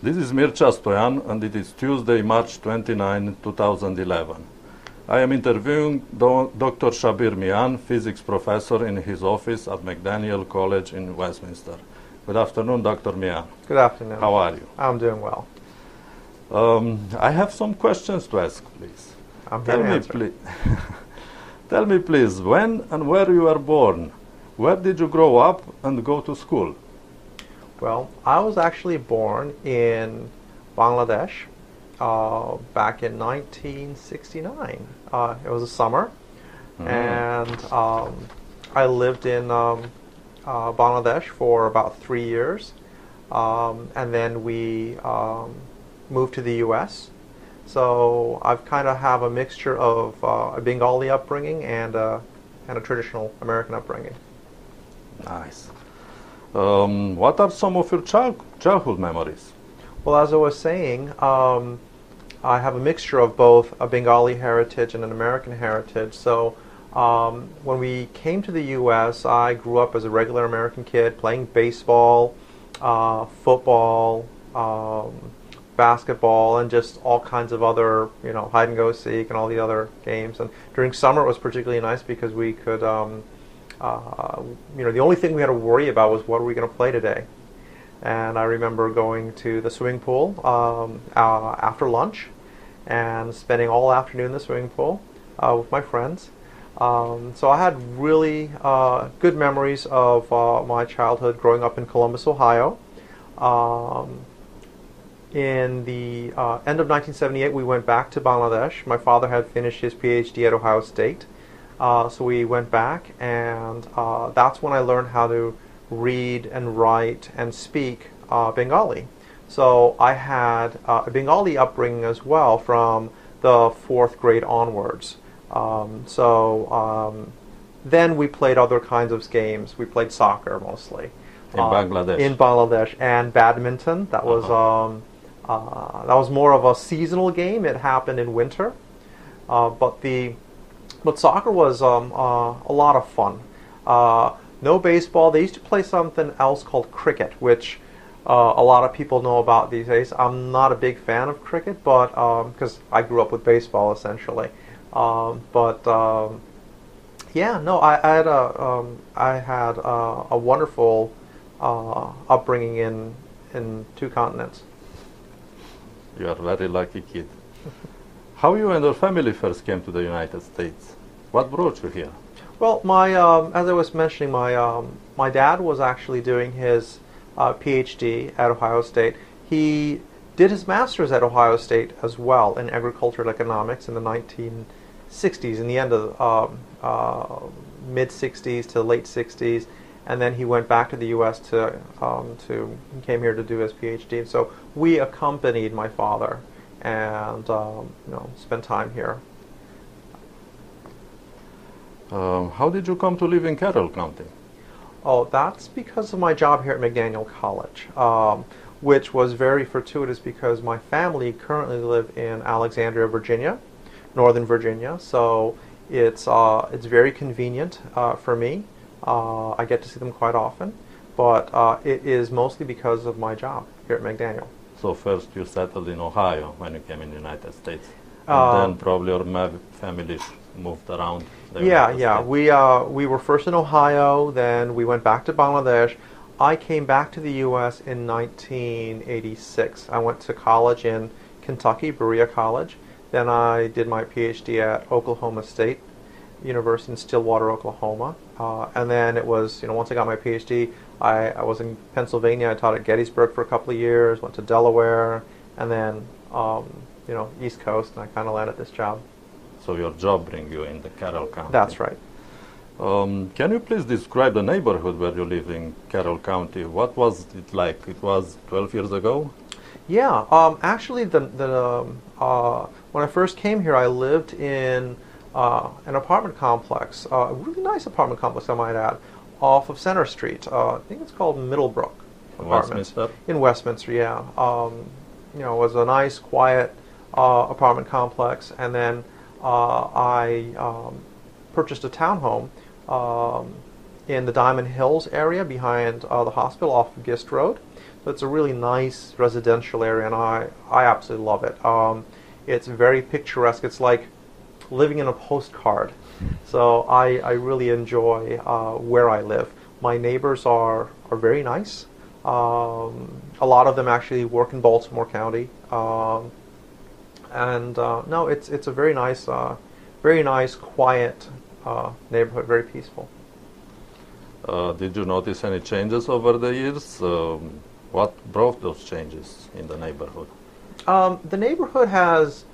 This is Mircea Stoyan, and it is Tuesday, March 29, 2011. I am interviewing Dr. Shabbir Mian, physics professor in his office at McDaniel College in Westminster. Good afternoon, Dr. Mian. Good afternoon. How are you? I'm doing well. I have some questions to ask, please. I'm here to answer. Tell me, please, when and where you were born? Where did you grow up and go to school? Well, I was actually born in Bangladesh back in 1969. It was a summer, and I lived in Bangladesh for about 3 years, and then we moved to the U.S. So I've kind of have a mixture of a Bengali upbringing and a traditional American upbringing. Nice. What are some of your childhood memories? Well, as I was saying, I have a mixture of both a Bengali heritage and an American heritage. So when we came to the U.S., I grew up as a regular American kid playing baseball, football, basketball, and just all kinds of other, hide and go seek and all the other games. And during summer, it was particularly nice because we could, the only thing we had to worry about was what are we going to play today. And I remember going to the swimming pool after lunch and spending all afternoon in the swimming pool with my friends. So I had really good memories of my childhood growing up in Columbus, Ohio. In the end of 1978, we went back to Bangladesh. My father had finished his PhD at Ohio State. So we went back, and that's when I learned how to read and write and speak Bengali. So I had a Bengali upbringing as well from the 4th grade onwards. Then we played other kinds of games. We played soccer mostly. In Bangladesh? In Bangladesh, and badminton. That was more of a seasonal game. It happened in winter. But soccer was a lot of fun. No baseball. They used to play something else called cricket, which a lot of people know about these days. I'm not a big fan of cricket, but because I grew up with baseball essentially. I had a wonderful upbringing in 2 continents. You are a very lucky kid. How you and your family first came to the United States? What brought you here? Well, as I was mentioning, my dad was actually doing his PhD at Ohio State. He did his master's at Ohio State as well in agricultural economics in the 1960s, in the end of mid-60s to late 60s, and then he went back to the U.S. He came here to do his PhD. So we accompanied my father and spent time here. How did you come to live in Carroll County? Oh, that's because of my job here at McDaniel College, which was very fortuitous because my family currently live in Alexandria, Virginia, Northern Virginia. So it's very convenient for me. I get to see them quite often, but it is mostly because of my job here at McDaniel. So first you settled in Ohio when you came in the United States, and then probably your family moved around. We were first in Ohio, then we went back to Bangladesh. I came back to the U.S. in 1986. I went to college in Kentucky, Berea College. Then I did my PhD at Oklahoma State University in Stillwater, Oklahoma. And then it was, once I got my PhD, I was in Pennsylvania. I taught at Gettysburg for a couple of years, went to Delaware, and then, East Coast, and I kind of landed this job. So your job brings you in the Carroll County. That's right. Can you please describe the neighborhood where you live in Carroll County? What was it like? It was 12 years ago? Yeah, actually, when I first came here, I lived in an apartment complex, a really nice apartment complex, I might add, off of Center Street. I think it's called Middlebrook Apartments. Westminster? In Westminster, yeah. It was a nice, quiet apartment complex, and then I purchased a townhome in the Diamond Hills area behind the hospital off of Gist Road. So it's a really nice residential area, and I absolutely love it. It's very picturesque. It's like living in a postcard. So I really enjoy where I live. My neighbors are very nice. A lot of them actually work in Baltimore County. No, it's a very nice, quiet neighborhood, very peaceful. Did you notice any changes over the years? What brought those changes in the neighborhood? The neighborhood has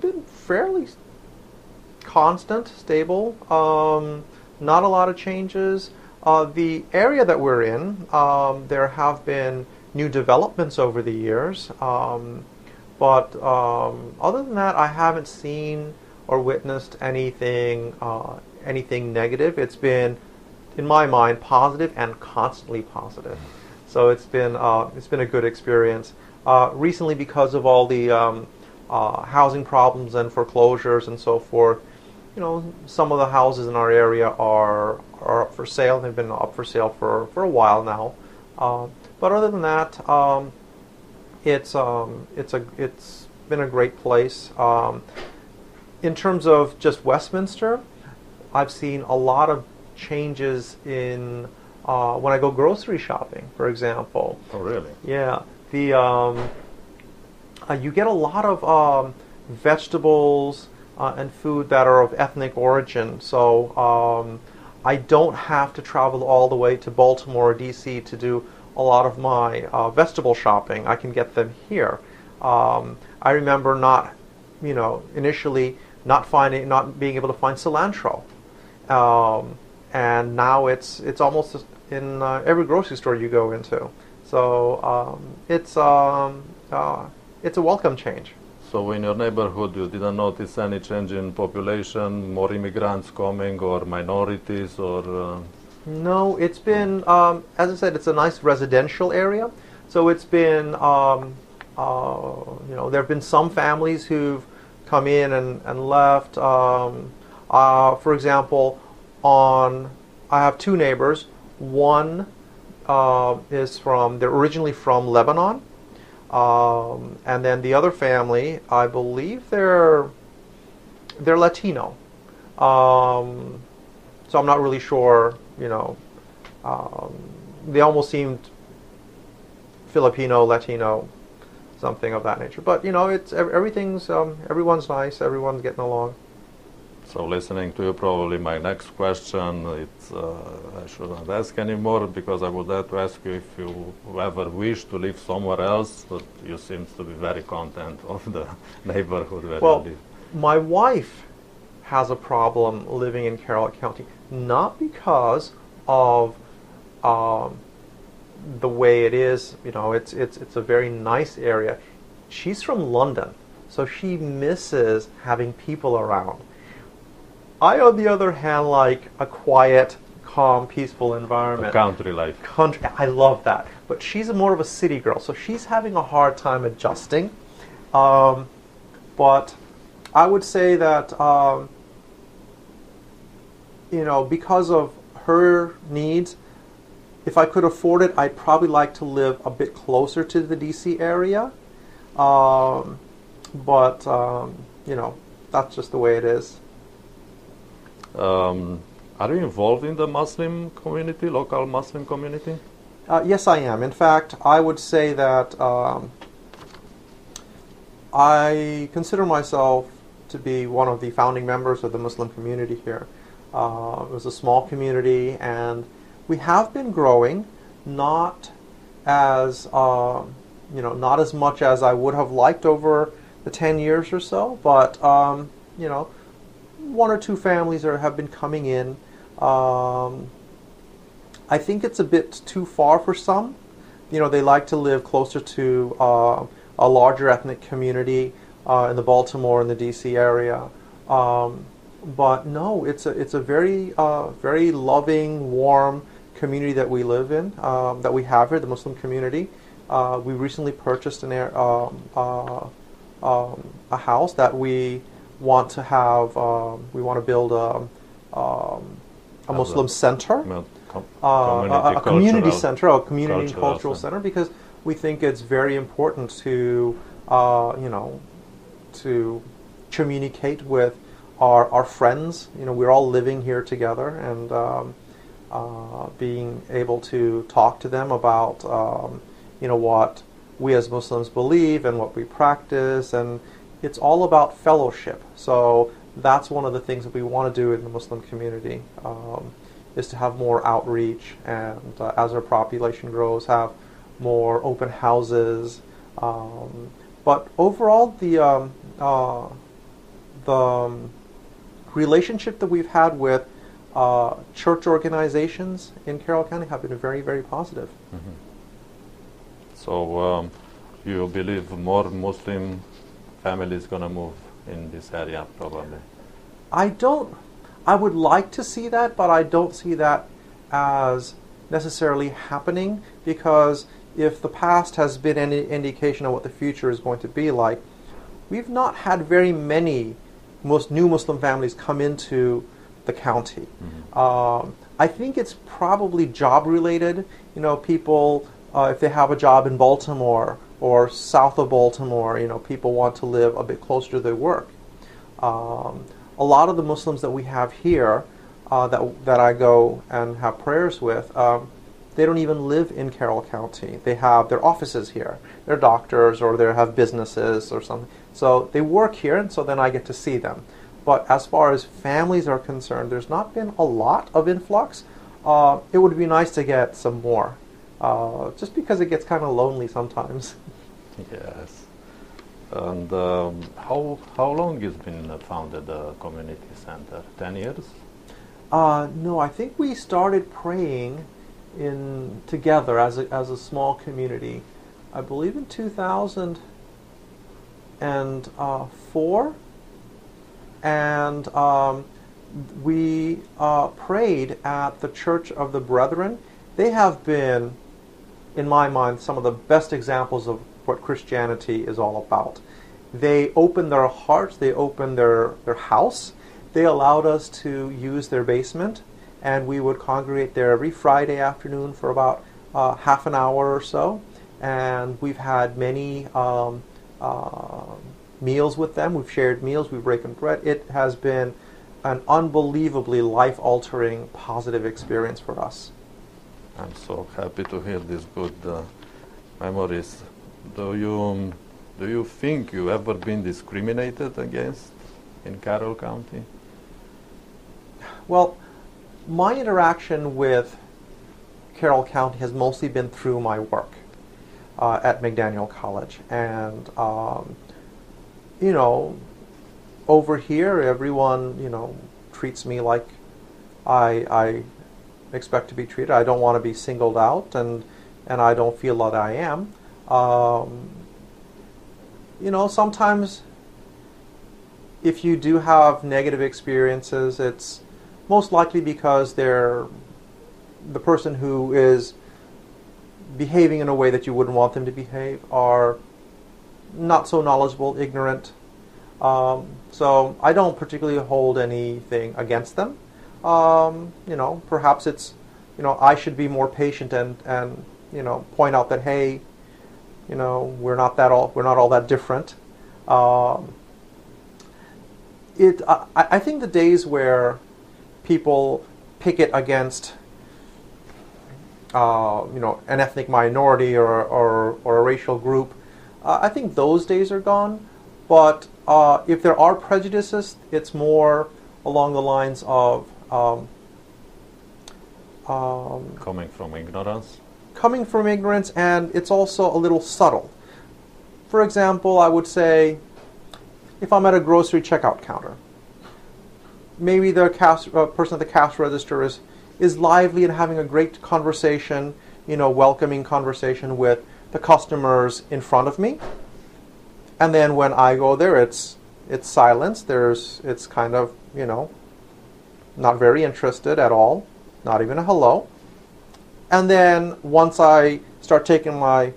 been fairly constant, stable. Not a lot of changes. The area that we're in, there have been new developments over the years, but other than that, I haven't seen or witnessed anything negative. It's been, in my mind, positive and constantly positive. So it's been a good experience. Recently, because of all the housing problems and foreclosures and so forth, some of the houses in our area are up for sale. They've been up for sale for a while now. But other than that, it's been a great place. In terms of just Westminster, I've seen a lot of changes in when I go grocery shopping, for example. Oh, really? Yeah. You get a lot of vegetables and food that are of ethnic origin. So I don't have to travel all the way to Baltimore or D.C. to do a lot of my vegetable shopping. I can get them here. I remember initially not being able to find cilantro, and now it's almost in every grocery store you go into. So it's a welcome change. So in your neighborhood, you didn't notice any change in population, more immigrants coming, or minorities, or? No, it's been, as I said, it's a nice residential area. So it's been, there have been some families who've come in and left. For example, I have two neighbors. One they're originally from Lebanon. And then the other family, I believe they're Latino. So I'm not really sure, they almost seemed Filipino, Latino, something of that nature. But, everyone's nice, everyone's getting along. So listening to you, probably my next question, I shouldn't ask anymore, because I would have to ask you if you ever wish to live somewhere else, but you seem to be very content of the neighborhood where you live. My wife has a problem living in Carroll County, not because of the way it is. It's a very nice area. She's from London, so she misses having people around. I, on the other hand, like a quiet, calm, peaceful environment. Country life. I love that. But she's more of a city girl, so she's having a hard time adjusting. But I would say that, because of her needs, if I could afford it, I'd probably like to live a bit closer to the D.C. area. But that's just the way it is. Are you involved in the Muslim community, local Muslim community? Yes, I am. In fact, I would say that I consider myself to be one of the founding members of the Muslim community here. It was a small community, and we have been growing, not as not as much as I would have liked over the 10 years or so, but one or two families have been coming in. I think it's a bit too far for some. They like to live closer to a larger ethnic community in the Baltimore and the D.C. area. But no, it's a very very loving, warm community that we live in, that we have here, the Muslim community. We recently purchased a house that we want to have. We want to build a Muslim center, a community center, a community and cultural center, because we think it's very important to, to communicate with our friends. We're all living here together, and being able to talk to them about, what we as Muslims believe and what we practice, and it's all about fellowship. So that's one of the things that we want to do in the Muslim community, is to have more outreach, and as our population grows, have more open houses. But overall, the relationship that we've had with church organizations in Carroll County have been very, very positive. Mm-hmm. So you believe more Muslim families going to move in this area, probably? I would like to see that, but I don't see that as necessarily happening, because if the past has been any indication of what the future is going to be like, we've not had very many new Muslim families come into the county. Mm-hmm. I think it's probably job related. People, if they have a job in Baltimore or south of Baltimore, people want to live a bit closer to their work. A lot of the Muslims that we have here, that I go and have prayers with, they don't even live in Carroll County. They have their offices here. They're doctors, or they have businesses or something. So they work here, and so then I get to see them. But as far as families are concerned, there's not been a lot of influx. It would be nice to get some more, just because it gets kind of lonely sometimes. Yes. And how long has been founded the community center? 10 years? No, I think we started praying together as a small community, I believe in 2004, and we prayed at the Church of the Brethren. They have been, in my mind, some of the best examples of what Christianity is all about. They opened their hearts, they opened their house, they allowed us to use their basement, and we would congregate there every Friday afternoon for about half an hour or so. And we've had many meals with them. We've shared meals, we've broken bread. It has been an unbelievably life-altering, positive experience for us. I'm so happy to hear these good memories. Do you think you ever been discriminated against in Carroll County? Well, my interaction with Carroll County has mostly been through my work at McDaniel College. And, over here, everyone, treats me like I expect to be treated. I don't want to be singled out, and I don't feel that I am. Sometimes if you do have negative experiences, it's most likely because the person who is behaving in a way that you wouldn't want them to behave are not so knowledgeable, ignorant. So I don't particularly hold anything against them. Perhaps it's, I should be more patient and point out that, hey, we're not all that different. I think the days where people picket against an ethnic minority or a racial group, I think those days are gone. But if there are prejudices, it's more along the lines of coming from ignorance. Coming from ignorance, and it's also a little subtle. For example, I would say, if I'm at a grocery checkout counter, maybe the person at the cash register is lively and having a great conversation, welcoming conversation with the customers in front of me. And then when I go there, it's silence. It's kind of, not very interested at all, not even a hello. And then once I start taking my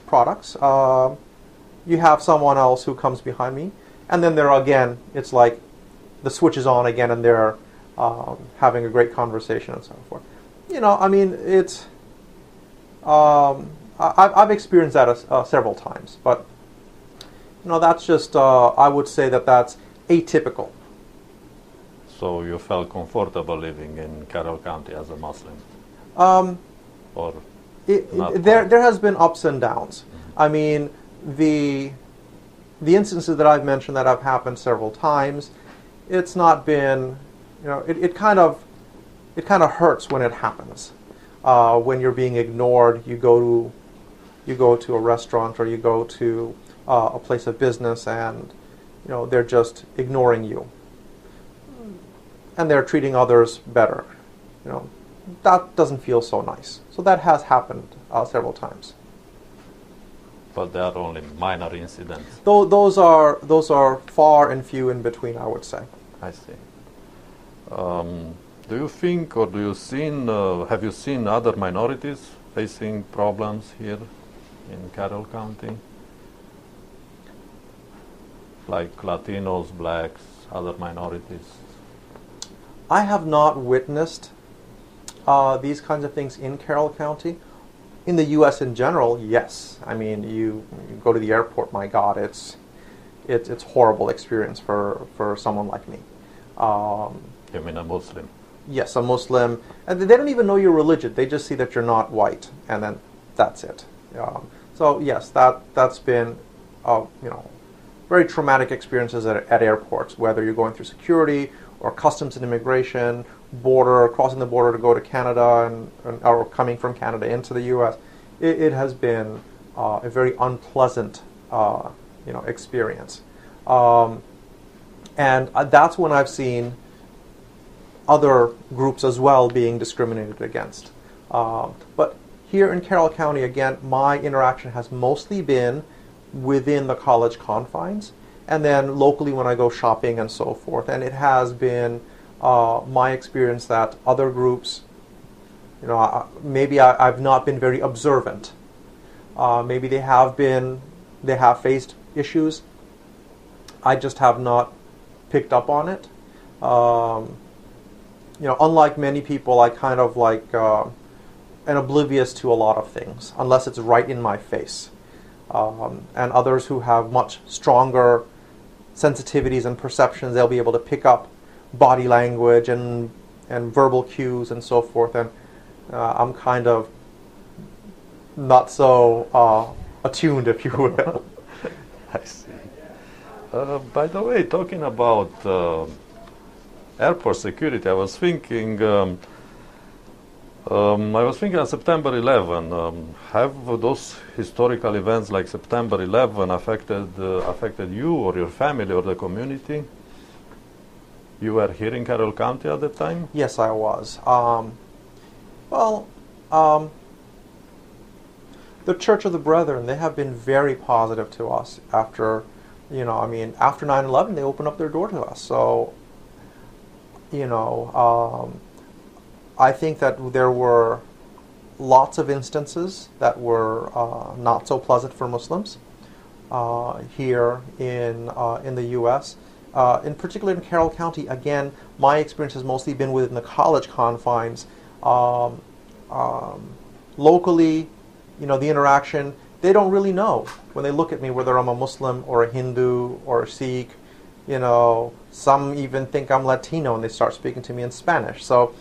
products, you have someone else who comes behind me, and then it's like the switch is on again, and they're having a great conversation and so forth. I mean, it's I've experienced that several times, but that's just I would say that's atypical. So you felt comfortable living in Carroll County as a Muslim? Or there has been ups and downs. Mm-hmm. I mean, the instances that I've mentioned that have happened several times, it's not been, it kind of hurts when it happens. When you're being ignored, you go to a restaurant or you go to a place of business, and they're just ignoring you, and they're treating others better. That doesn't feel so nice. So that has happened several times. But they are only minor incidents. Those are far and few in between, I would say. I see. Do you think, or have you seen other minorities facing problems here in Carroll County? Like Latinos, blacks, other minorities? I have not witnessed these kinds of things in Carroll County. In the U.S. in general, yes. I mean, you go to the airport, my God, it's horrible experience for someone like me. You mean a Muslim? Yes, a Muslim. And they don't even know your religion. They just see that you're not white, and then that's it. So yes, that's been very traumatic experiences at airports, whether you're going through security or customs and immigration, crossing the border to go to Canada or coming from Canada into the U.S. It has been a very unpleasant experience, and that's when I've seen other groups as well being discriminated against. But here in Carroll County, again, my interaction has mostly been within the college confines, and then locally when I go shopping and so forth. And it has been my experience that other groups, maybe I've not been very observant. Maybe they have faced issues. I just have not picked up on it. Unlike many people, I kind of am oblivious to a lot of things, unless it's right in my face. And others who have much stronger sensitivities and perceptions, they'll be able to pick up body language and verbal cues and so forth. And I'm kind of not so attuned, if you will. I see. By the way, talking about airport security, I was thinking on September 11. Have those historical events like September 11 affected you or your family or the community? You were here in Carroll County at the time? Yes, I was. The Church of the Brethren, they have been very positive to us after 9/11, they opened up their door to us. So, I think that there were lots of instances that were not so pleasant for Muslims here in the U.S. In particular in Carroll County. Again, my experience has mostly been within the college confines. Locally, the interaction, they don't really know when they look at me whether I'm a Muslim or a Hindu or a Sikh. Some even think I'm Latino and they start speaking to me in Spanish. So,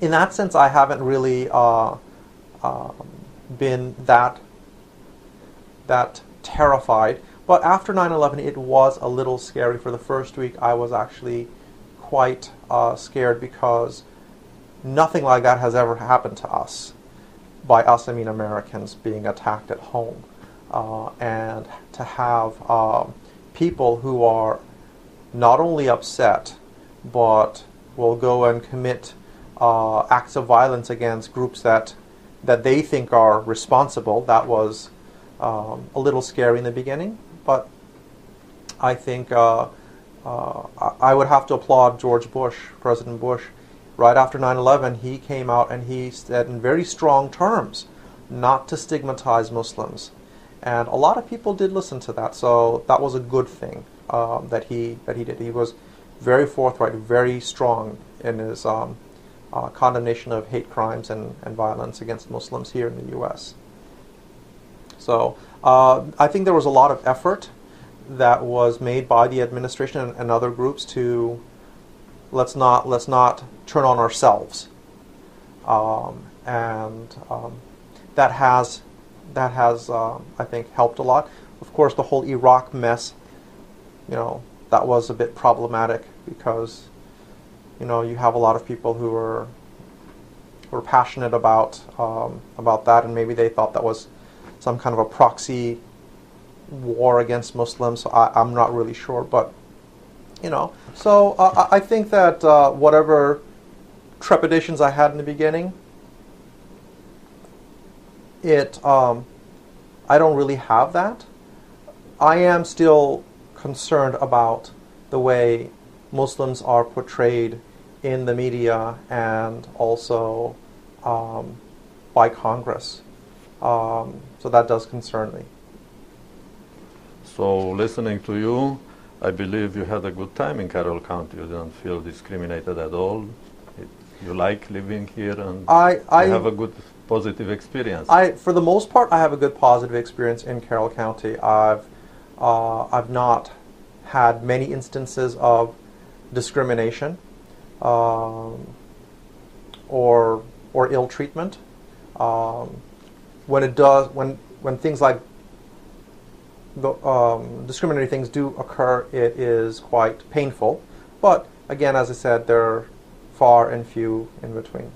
in that sense, I haven't really been that terrified. But after 9/11, it was a little scary. For the first week, I was actually quite scared because nothing like that has ever happened to us. By us, I mean Americans being attacked at home. And to have people who are not only upset, but will go and commit acts of violence against groups that they think are responsible, that was a little scary in the beginning. But I think I would have to applaud George Bush, President Bush. Right after 9/11, he came out and he said in very strong terms not to stigmatize Muslims. And a lot of people did listen to that, so that was a good thing that he did. very forthright, very strong in his condemnation of hate crimes and violence against Muslims here in the U.S. So I think there was a lot of effort that was made by the administration and other groups to let's not turn on ourselves, and that has I think helped a lot. Of course, the whole Iraq mess, that was a bit problematic because you have a lot of people who were passionate about that, and maybe they thought that was some kind of a proxy war against Muslims. So I'm not really sure, but so I think that whatever trepidations I had in the beginning, I don't really have that. I am still concerned about the way Muslims are portrayed in the media and also by Congress. So that does concern me. So listening to you, I believe you had a good time in Carroll County. You didn't feel discriminated at all. You like living here, and you have a good positive experience. For the most part, I have a good positive experience in Carroll County. I've not had many instances of discrimination or ill treatment. When things like discriminatory things do occur, it is quite painful. But again, as I said, they're far and few in between.